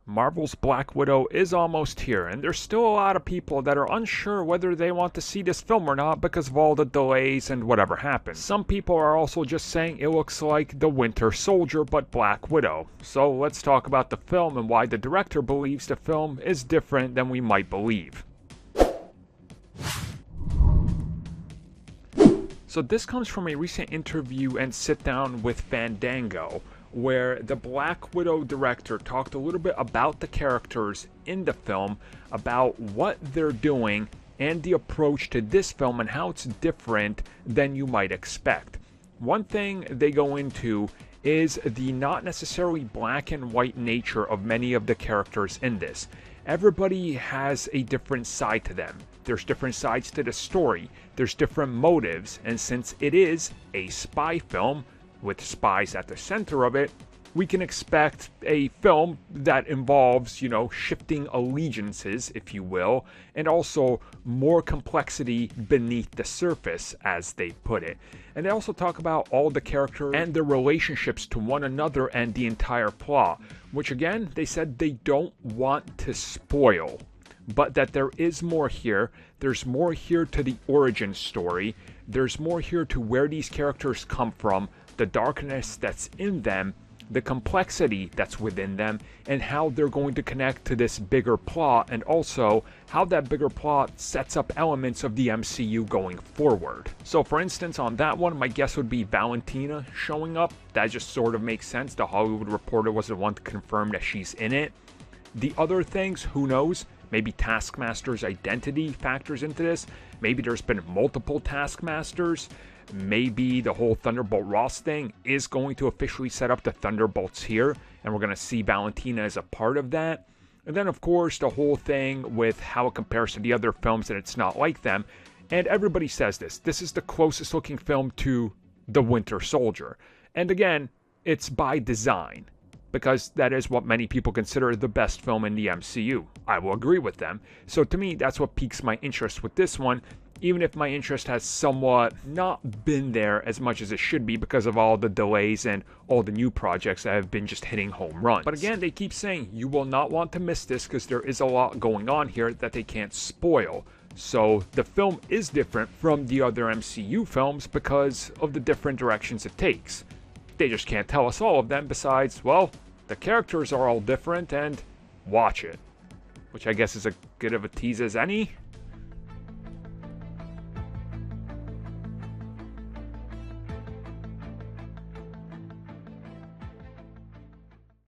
Marvel's Black Widow is almost here, and there's still a lot of people that are unsure whether they want to see this film or not because of all the delays and whatever happened. Some people are also just saying it looks like the Winter Soldier but Black Widow. So let's talk about the film and why the director believes the film is different than we might believe. So this comes from a recent interview and sit down with Fandango, where the Black Widow director talked a little bit about the characters in the film, about what they're doing, and the approach to this film and how it's different than you might expect. One thing they go into is the not necessarily black and white nature of many of the characters in this. Everybody has a different side to them. There's different sides to the story. There's different motives, and since it is a spy film, with spies at the center of it, we can expect a film that involves, shifting allegiances, if you will, and also more complexity beneath the surface, as they put it. And they also talk about all the characters and their relationships to one another and the entire plot, which again, they said they don't want to spoil, but that there is more here. There's more here to the origin story. There's more here to where these characters come from, the darkness that's in them, the complexity that's within them, and how they're going to connect to this bigger plot, and also how that bigger plot sets up elements of the MCU going forward. So for instance, on that one, my guess would be Valentina showing up. That just sort of makes sense. The Hollywood Reporter was the one to confirm that she's in it. The other things, who knows? Maybe Taskmaster's identity factors into this. Maybe there's been multiple Taskmasters. Maybe the whole Thunderbolt Ross thing is going to officially set up the Thunderbolts here, and we're going to see Valentina as a part of that. And then, of course, the whole thing with how it compares to the other films, and it's not like them. And everybody says this. This is the closest looking film to The Winter Soldier. And again, it's by design, because that is what many people consider the best film in the MCU. I will agree with them. So to me, that's what piques my interest with this one, even if my interest has somewhat not been there as much as it should be because of all the delays and all the new projects that have been just hitting home runs. But again, they keep saying you will not want to miss this because there is a lot going on here that they can't spoil. So the film is different from the other MCU films because of the different directions it takes. They just can't tell us all of them besides, well, the characters are all different and watch it. Which I guess is as good of a tease as any.